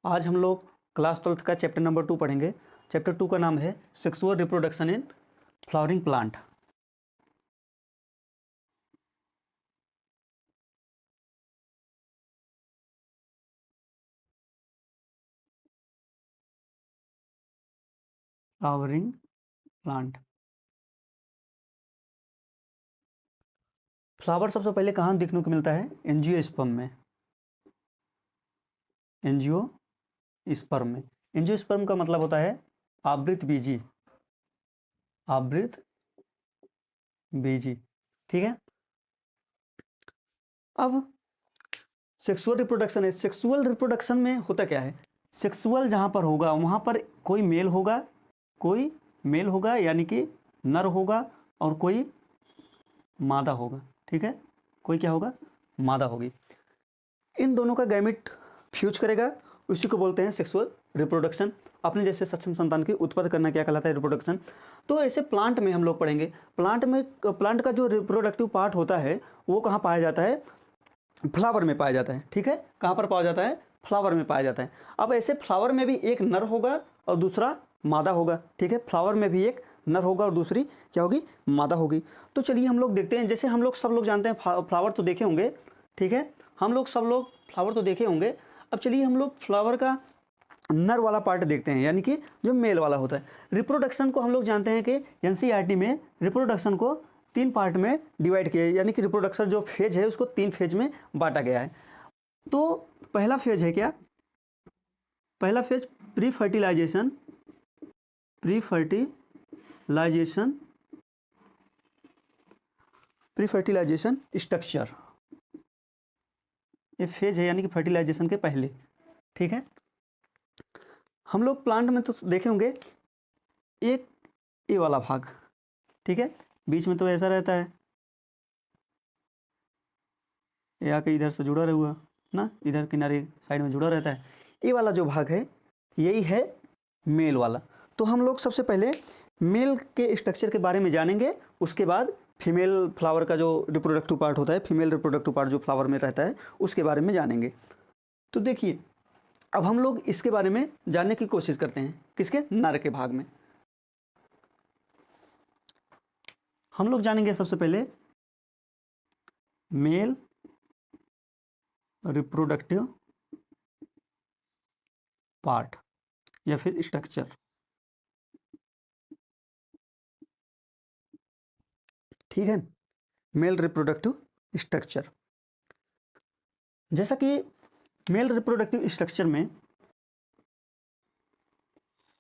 आज हम लोग क्लास 12th का चैप्टर नंबर 2 पढ़ेंगे। चैप्टर 2 का नाम है sexual reproduction in flowering plant. Flowering plant. Flower सबसे पहले कहाँ देखने को मिलता है? एंजियोस्पर्म में। एंजियोस्पर्म में। एंजियोस्पर्म का मतलब होता है आवृत बीजी। आवृत बीजी, ठीक है। अब सेक्सुअल रिप्रोडक्शन है। सेक्सुअल रिप्रोडक्शन में होता क्या है? सेक्सुअल जहाँ पर होगा वहाँ पर कोई मेल होगा, यानी कि नर होगा, और कोई मादा होगा, ठीक है। कोई क्या होगा? मादा होगी। इन दोनों का गैमेट फ्यूज करेगा, उसी को बोलते हैं सेक्सुअल रिप्रोडक्शन। अपने जैसे सक्षम संतान की उत्पत्ति करना क्या कहलाता है? रिप्रोडक्शन। तो ऐसे प्लांट में हम लोग पढ़ेंगे। प्लांट का जो रिप्रोडक्टिव पार्ट होता है वो कहाँ पाया जाता है? फ्लावर में पाया जाता है, ठीक है। कहाँ पर पाया जाता है? फ्लावर में पाया जाता है। अब ऐसे फ्लावर में भी एक नर होगा और दूसरा मादा होगा, ठीक है। फ्लावर में भी एक नर होगा और दूसरी क्या होगी? मादा होगी। तो चलिए हम लोग देखते हैं। जैसे हम लोग सब लोग जानते हैं, फ्लावर तो देखे होंगे, ठीक है। सब लोग फ्लावर तो देखे होंगे। अब चलिए हम लोग फ्लावर का नर वाला पार्ट देखते हैं, यानी कि जो मेल वाला होता है। रिप्रोडक्शन को हम लोग जानते हैं कि एनसीईआरटी में रिप्रोडक्शन को 3 पार्ट में डिवाइड किया है, यानी कि रिप्रोडक्शन जो फेज है उसको 3 फेज में बांटा गया है। तो पहला फेज है क्या? पहला फेज प्री फर्टिलाइजेशन स्ट्रक्चर। ये फेज है, यानी कि फर्टिलाइजेशन के पहले, ठीक है। हम लोग प्लांट में तो देखे होंगे एक ए वाला भाग, ठीक है। बीच में तो ऐसा रहता है, ये आके इधर से जुड़ा रहूगा ना, इधर किनारे साइड में जुड़ा रहता है। ये वाला जो भाग है यही है मेल वाला। तो हम लोग सबसे पहले मेल के स्ट्रक्चर के बारे में जानेंगे, उसके बाद फीमेल फ्लावर का जो रिप्रोडक्टिव पार्ट होता है, फीमेल रिप्रोडक्टिव पार्ट जो फ्लावर में रहता है उसके बारे में जानेंगे। तो देखिए, अब हम लोग इसके बारे में जानने की कोशिश करते हैं। किसके? नर के भाग में। हम लोग जानेंगे सबसे पहले मेल रिप्रोडक्टिव पार्ट या फिर स्ट्रक्चर, ठीक है। Male reproductive structure. जैसा कि मेल रिप्रोडक्टिव स्ट्रक्चर में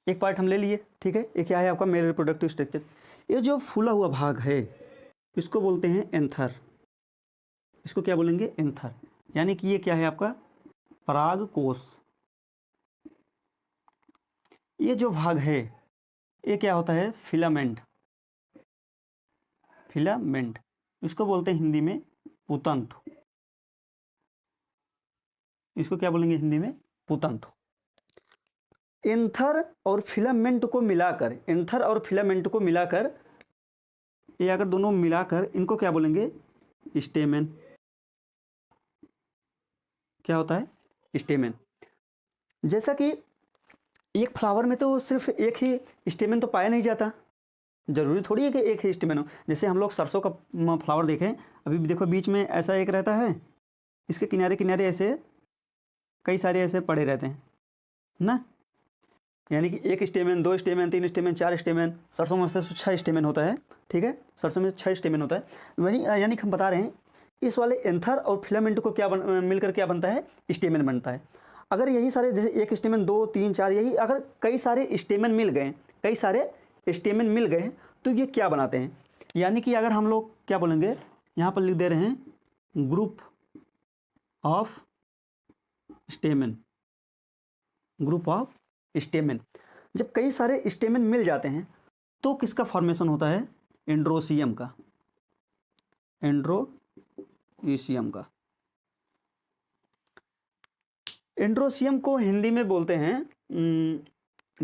एक पार्ट हम ले लिए, ठीक है। ये क्या है आपका? Male reproductive structure. ये जो फूला हुआ भाग है इसको बोलते हैं एंथर। इसको क्या बोलेंगे? एंथर। यानी कि ये क्या है आपका? परागकोश। ये जो भाग है ये क्या होता है? फिलामेंट। इसको बोलते हैं हिंदी में पुतंतु। इसको क्या बोलेंगे हिंदी में? पुतंतु। एंथर और फिलामेंट को मिलाकर ये अगर दोनों मिलाकर इनको क्या बोलेंगे? स्टेमेन। क्या होता है? स्टेमेन। जैसा कि एक फ्लावर में तो सिर्फ एक ही स्टेमेन तो पाया नहीं जाता, जरूरी थोड़ी है कि एक ही स्टेमेन हो। जैसे हम लोग सरसों का फ्लावर देखें, अभी भी देखो बीच में ऐसा एक रहता है, इसके किनारे किनारे ऐसे कई सारे ऐसे पड़े रहते हैं ना, यानी कि 1 स्टेमेन, 2 स्टेमेन, 3 स्टेमेन, 4 स्टेमेन। सरसों में 6 स्टेमेन होता है, ठीक है। सरसों में 6 स्टेमेन होता है। वही यानी कि हम बता रहे हैं इस वाले एंथर और फिलामेंट को मिलकर क्या बनता है? स्टेमेन बनता है। अगर यही सारे, जैसे 1 स्टेमेन, 2, 3, 4, यही अगर कई सारे स्टेमेन मिल गए तो ये क्या बनाते हैं? यानी कि अगर हम लोग क्या बोलेंगे, यहाँ पर लिख दे रहे हैं ग्रुप ऑफ स्टेमेन। जब कई सारे स्टेमेन मिल जाते हैं तो किसका फॉर्मेशन होता है? एंड्रोसियम का। एंड्रोसियम को हिंदी में बोलते हैं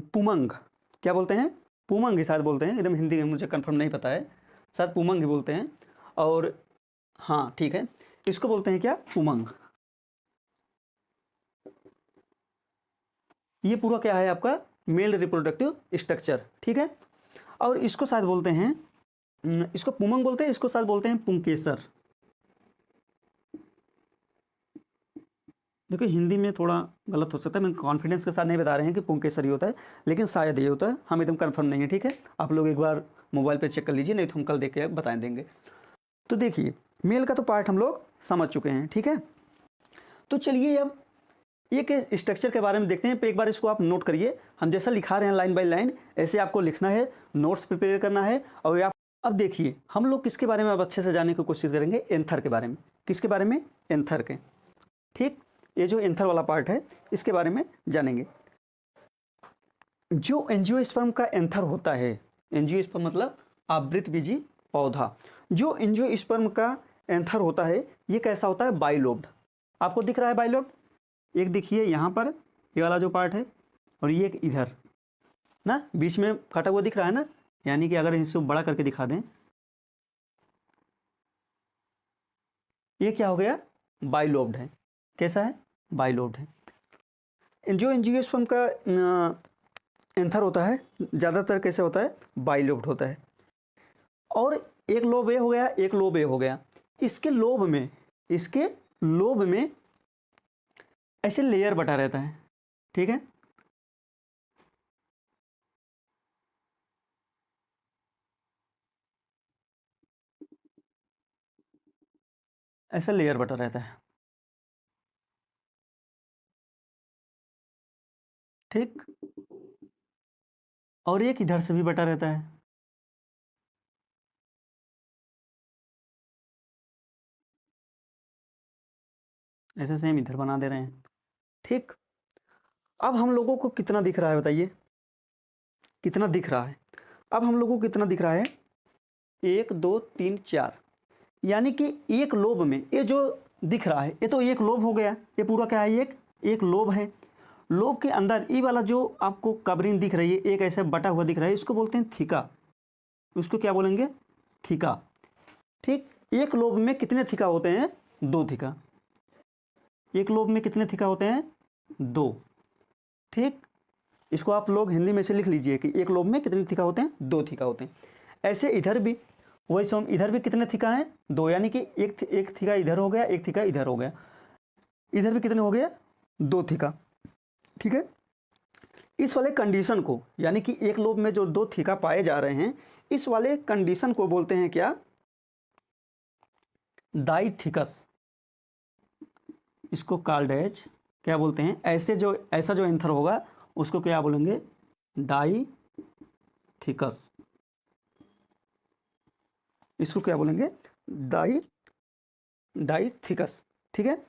पुमंग। क्या बोलते हैं? पुमंग ही शायद बोलते हैं, एकदम हिंदी में मुझे कंफर्म नहीं पता है, शायद पुमंग ही बोलते हैं। और हाँ ठीक है, इसको बोलते हैं क्या? पुमंग। ये पूरा क्या है आपका मेल रिप्रोडक्टिव स्ट्रक्चर, ठीक है। और इसको शायद बोलते हैं, इसको पुमंग बोलते हैं, इसको शायद बोलते हैं पुंकेसर। देखो हिंदी में थोड़ा गलत हो सकता है, मैं कॉन्फिडेंस के साथ नहीं बता रहे हैं कि पुंकेसर ही होता है, लेकिन शायद ये होता है, हम एकदम कंफर्म नहीं है, ठीक है। आप लोग एक बार मोबाइल पे चेक कर लीजिए, नहीं तो हम कल देख के बता देंगे। तो देखिए मेल का तो पार्ट हम लोग समझ चुके हैं, ठीक है। तो चलिए अब एक स्ट्रक्चर के बारे में देखते हैं। एक बार इसको आप नोट करिए, हम जैसा लिखा रहे हैं लाइन बाय लाइन ऐसे आपको लिखना है, नोट्स प्रिपेयर करना है। और आप अब देखिए हम लोग किसके बारे में अब अच्छे से जानने की कोशिश करेंगे, एंथर के बारे में। किसके बारे में, एंथर के, ठीक। ये जो एंथर वाला पार्ट है इसके बारे में जानेंगे। जो एंजियोस्पर्म का एंथर होता है, एंजियोस्पर्म मतलब आवृतबीजी पौधा, जो एंजियोस्पर्म का एंथर होता है ये कैसा होता है, बाइलोब्ड। आपको दिख रहा है बाइलोब्ड, एक देखिए यहाँ पर ये वाला जो पार्ट है, और ये एक इधर ना बीच में फटा हुआ दिख रहा है ना, यानी कि अगर इसको बड़ा करके दिखा दें, ये क्या हो गया, बाइलोब्ड है। कैसा है, बाइलोब्ड है। जो एंजियोस्पर्म का एंथर होता है ज़्यादातर कैसे होता है, बाइलोब्ड होता है। और एक लोब ए हो गया, एक लोब ए हो गया। इसके लोब में ऐसे लेयर बटा रहता है, ठीक है। ऐसा लेयर बटा रहता है, ठीक। और एक इधर से भी बटा रहता है, ऐसे सेम इधर बना दे रहे हैं, ठीक। अब हम लोगों को कितना दिख रहा है बताइए, कितना दिख रहा है। अब हम लोगों को कितना दिख रहा है, 1 2 3 4, यानी कि एक लोब में ये जो दिख रहा है ये तो एक लोब हो गया, ये पूरा क्या है, एक लोब है। लोब के अंदर ये वाला जो आपको कवरिंग दिख रही है, एक ऐसे बटा हुआ दिख रहा है, इसको बोलते हैं थीका। उसको क्या बोलेंगे, थीका, ठीक। एक लोब में कितने थीका होते हैं, 2 थीका। एक लोब में कितने थीका होते हैं, 2, ठीक। इसको आप लोग हिंदी में से लिख लीजिए कि एक लोब में कितने थीका होते हैं, 2 थीका होते हैं। ऐसे इधर भी वही सोम, इधर भी कितने थीका हैं, 2, यानी कि एक थीका इधर हो गया, एक थीका इधर हो गया। इधर भी कितने हो गया, 2 थीका, ठीक है। इस वाले कंडीशन को, यानी कि एक लोब में जो 2 थीका पाए जा रहे हैं, इस वाले कंडीशन को बोलते हैं क्या, डाइथिकस। इसको कॉल्ड एज क्या बोलते हैं, ऐसा जो एंथर होगा उसको क्या बोलेंगे, डाइथिकस। इसको क्या बोलेंगे, डाइथिकस, ठीक है।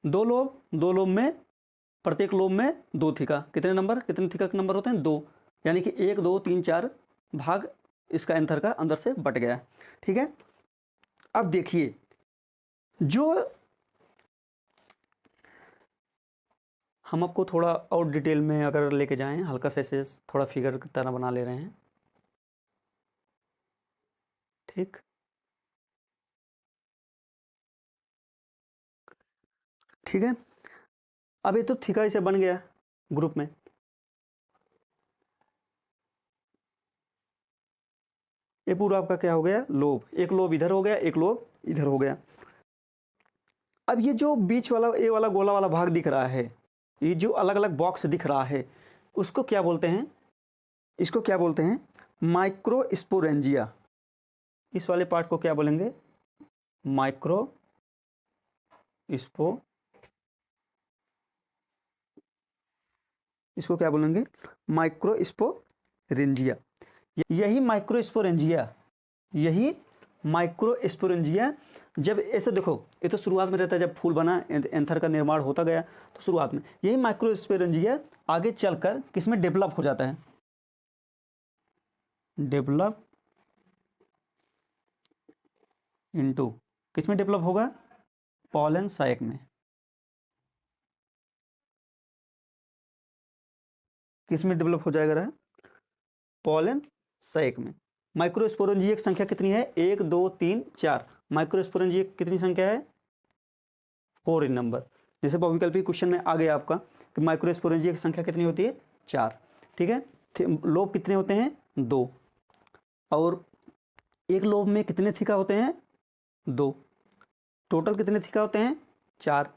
2 लोब में, प्रत्येक लोब में 2 थीका, कितने थीका के नंबर होते हैं, 2, यानी कि 1 2 3 4 भाग इसका एंथर का अंदर से बट गया, ठीक है। अब देखिए जो हम आपको थोड़ा और डिटेल में अगर लेके जाएं, हल्का से ऐसे थोड़ा फिगर की तरह बना ले रहे हैं, ठीक। ठीक है, अब ये तो थीका इसे बन गया ग्रुप में। ये पूरा आपका क्या हो गया, लोब। एक लोब इधर हो गया, एक लोब इधर हो गया। अब ये जो बीच वाला ये वाला गोला वाला भाग दिख रहा है, ये जो अलग अलग बॉक्स दिख रहा है, उसको क्या बोलते हैं, इसको क्या बोलते हैं, माइक्रोस्पोरेंजिया। इस वाले पार्ट को क्या बोलेंगे, इसको क्या बोलेंगे, माइक्रोस्पोरेंजिया। यही माइक्रोस्पोरेंजिया जब ऐसे देखो, ये तो शुरुआत में रहता है, जब फूल बना एंथर का निर्माण होता गया तो शुरुआत में यही माइक्रोस्पोरेंजिया आगे चलकर किसमें डेवलप हो जाता है, डेवलप इनटू, किसमें डेवलप होगा, पॉलन साइक में। किसमें डेवलप हो जाएगा, पॉलन साइक में। माइक्रोस्पोरेंजिया की संख्या कितनी है, 1 2 3 4। माइक्रोस्पोरेंजिया कितनी संख्या है, 4 इन नंबर। जैसे बहुविकल्पी क्वेश्चन में आ गया आपका कि माइक्रोस्पोरेंजिया की संख्या कितनी होती है, 4, ठीक है। लोब कितने होते हैं, 2, और एक लोब में कितने थीका होते हैं, 2, टोटल कितने थीका होते हैं, 4,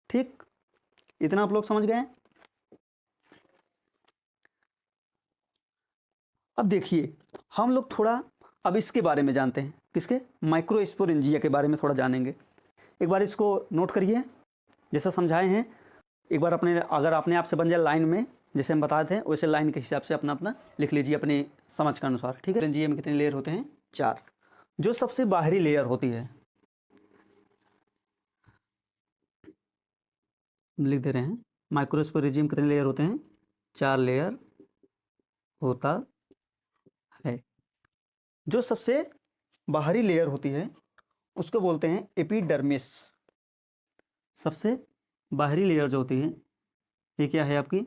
ठीक। इतना आप लोग समझ गए। अब देखिए हम लोग थोड़ा अब इसके बारे में जानते हैं, किसके, माइक्रोस्पोरेंजिया के बारे में थोड़ा जानेंगे। एक बार इसको नोट करिए, जैसा समझाए हैं एक बार अपने, अगर अपने आप से बन जाए लाइन में, जैसे हम बताए थे वैसे लाइन के हिसाब से अपना अपना लिख लीजिए अपनी समझ के अनुसार, ठीक है। स्पोरेंजिया में कितने लेयर होते हैं, 4। जो सबसे बाहरी लेयर होती है, लिख दे रहे हैं, माइक्रोस्पोरेंजिया में कितने लेयर होते हैं, 4 लेयर होता है। जो सबसे बाहरी लेयर होती है उसको बोलते हैं एपिडर्मिस। सबसे बाहरी लेयर जो होती है ये क्या है आपकी,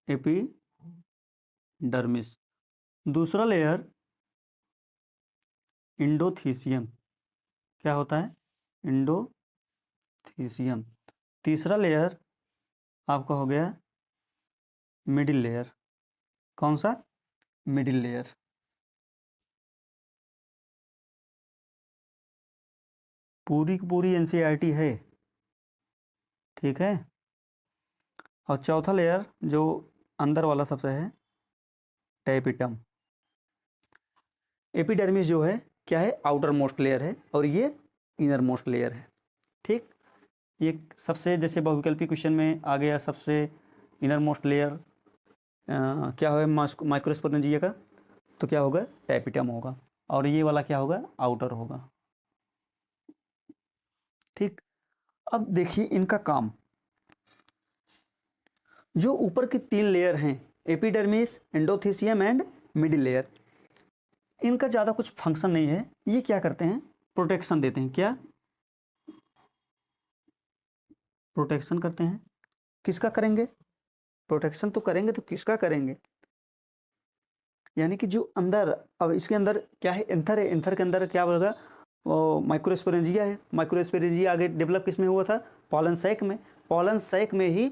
एपिडर्मिस। दूसरा लेयर इंडोथीसियम, क्या होता है, इंडोथीसियम। तीसरा लेयर आपका हो गया मिडिल लेयर। कौन सा, मिडिल लेयर। पूरी की पूरी एनसीईआरटी है, ठीक है। और चौथा लेयर जो अंदर वाला सबसे है, टेपिटम। एपिडर्मिस जो है क्या है, आउटर मोस्ट लेयर है और ये इनर मोस्ट लेयर है, ठीक। ये सबसे, जैसे बहुविकल्पी क्वेश्चन में आ गया सबसे इनर मोस्ट लेयर क्या होगा माइक्रोस्पोरेंजिया का, तो क्या होगा, टेपिटम होगा, और ये वाला क्या होगा, आउटर होगा, ठीक। अब देखिए इनका काम, जो ऊपर की 3 लेयर हैं, epidermis, endothecium and middle layer, इनका ज़्यादा कुछ फंक्शन नहीं है। ये क्या करते हैं, प्रोटेक्शन देते हैं। क्या, प्रोटेक्शन करते हैं। किसका करेंगे, प्रोटेक्शन तो करेंगे तो किसका करेंगे, यानी कि जो अंदर, अब इसके अंदर क्या है, एंथर है, एंथर के अंदर क्या होगा, वो माइक्रोस्पोरेंजिया है। माइक्रोस्पोरेंजिया आगे डेवलप किस में हुआ था, पॉलन सैक में। पॉलन सैक में ही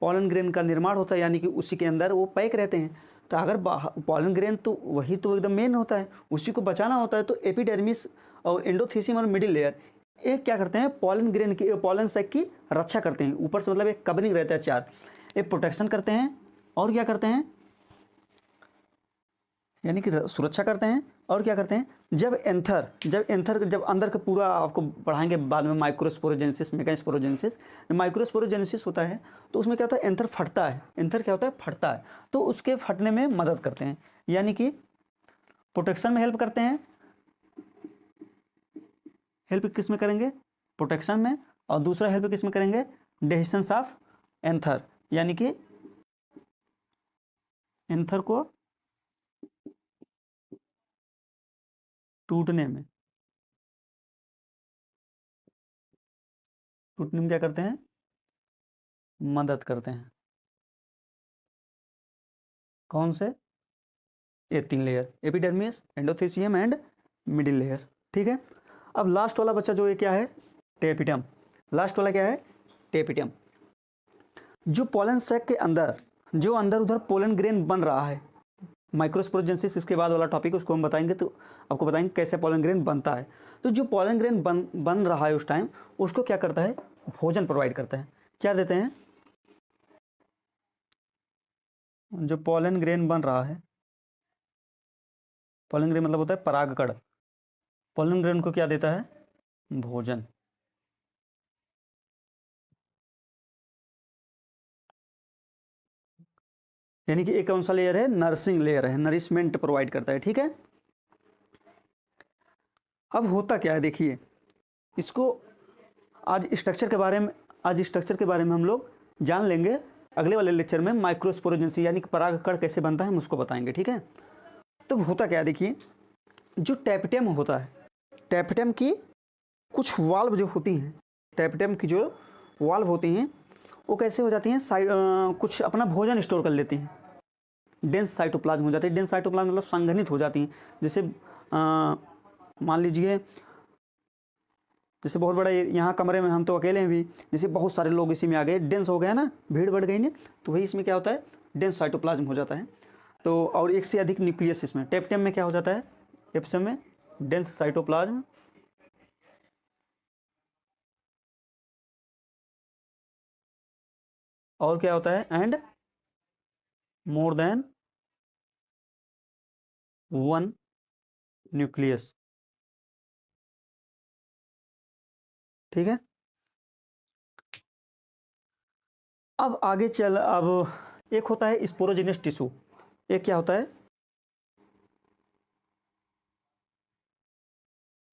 पॉलन ग्रेन का निर्माण होता है, यानी कि उसी के अंदर वो पैक रहते हैं। तो अगर पॉलन ग्रेन तो वही तो एकदम मेन होता है, उसी को बचाना होता है। तो एपिडर्मिस और एंडोथीसियम और मिडिल लेयर एक क्या करते हैं, पॉलन ग्रेन की, पॉलन सैक की रक्षा करते हैं। ऊपर से मतलब एक कवरिंग रहता है 4, एक प्रोटेक्शन करते हैं और क्या करते हैं, यानी कि सुरक्षा करते हैं। और क्या करते हैं, जब अंदर का पूरा आपको पढ़ाएंगे बाद में, माइक्रोस्पोरोजेनेसिस, मेगास्पोरोजेनेसिस। माइक्रोस्पोरोजेनेसिस होता है तो उसमें क्या होता है, एंथर फटता है। एंथर क्या होता है, फटता है, तो उसके फटने में मदद करते हैं, यानी कि प्रोटेक्शन में हेल्प करते हैं। हेल्प किस में करेंगे, प्रोटेक्शन में। और दूसरा हेल्प किस में करेंगे, डेहिशंस ऑफ एंथर, यानी कि एंथर को टूटने में क्या करते हैं, मदद करते हैं। कौन से, ये 3 layer, epidermis, endothecium and middle layer, ठीक है। अब लास्ट वाला बच्चा जो ये क्या है, टेपिटम। लास्ट वाला क्या है, टेपिटम। जो पोलन सैक के अंदर, जो अंदर उधर पोलन ग्रेन बन रहा है, माइक्रोस्पोरोजेनेसिस इसके बाद वाला टॉपिक, उसको हम बताएंगे, तो आपको बताएंगे कैसे पोलन ग्रेन बनता है। तो जो पोलन ग्रेन बन रहा है उस टाइम, उसको क्या करता है, भोजन प्रोवाइड करता है। क्या देते हैं, जो पोलन ग्रेन बन रहा है, पोलन ग्रेन मतलब होता है परागकण, पोलन ग्रेन को क्या देता है, भोजन। यानी कि एक कौन सा लेयर है, नर्सिंग लेयर है, नरिशमेंट प्रोवाइड करता है, ठीक है। अब होता क्या है, देखिए इसको आज स्ट्रक्चर के बारे में हम लोग जान लेंगे। अगले वाले लेक्चर में माइक्रोस्पोरोजेनेसिस यानी कि परागकण कैसे बनता है हम उसको बताएंगे, ठीक है। तो होता क्या है, देखिए जो टेपिटम होता है, टेपिटम की कुछ वाल्व जो होती हैं, टेपिटम की जो वाल्व होती हैं वो कैसे हो जाती हैं, कुछ अपना भोजन स्टोर कर लेती हैं। डेंस साइटोप्लाज्म हो जाती है। डेंस साइटोप्लाज्म मतलब संघनित हो जाती हैं। जैसे मान लीजिए जैसे बहुत बड़ा यहाँ कमरे में हम तो अकेले हैं भी, जैसे बहुत सारे लोग इसी में आ गए, डेंस हो गया ना, भीड़ बढ़ गई ना, तो वही इसमें क्या होता है, डेंस साइटोप्लाज्म हो जाता है। तो और एक से अधिक न्यूक्लियस इसमें, टेप्टेम में क्या हो जाता है, एप्सम में डेंस साइटोप्लाज्म, और क्या होता है, and more than one nucleus. ठीक है, अब आगे चल, अब एक होता है स्पोरोजेनस टिश्यू, एक क्या होता है,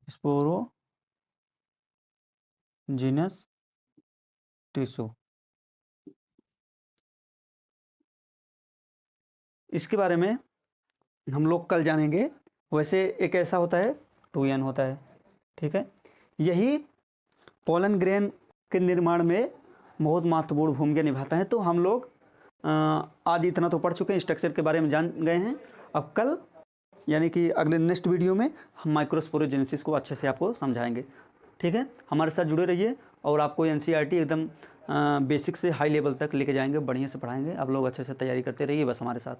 स्पोरोजेनस टिश्यू। इसके बारे में हम लोग कल जानेंगे। वैसे एक ऐसा होता है 2n होता है, ठीक है, यही पोलन ग्रेन के निर्माण में बहुत महत्वपूर्ण भूमिका निभाता है। तो हम लोग आज इतना तो पढ़ चुके हैं, स्ट्रक्चर के बारे में जान गए हैं। अब कल यानी कि अगले नेक्स्ट वीडियो में हम माइक्रोस्पोरोजेनेसिस को अच्छे से आपको समझाएंगे। ठीक है, हमारे साथ जुड़े रहिए और आपको NCERT एकदम बेसिक से हाई लेवल तक लेके जाएंगे, बढ़िया से पढ़ाएंगे। आप लोग अच्छे से तैयारी करते रहिए बस हमारे साथ।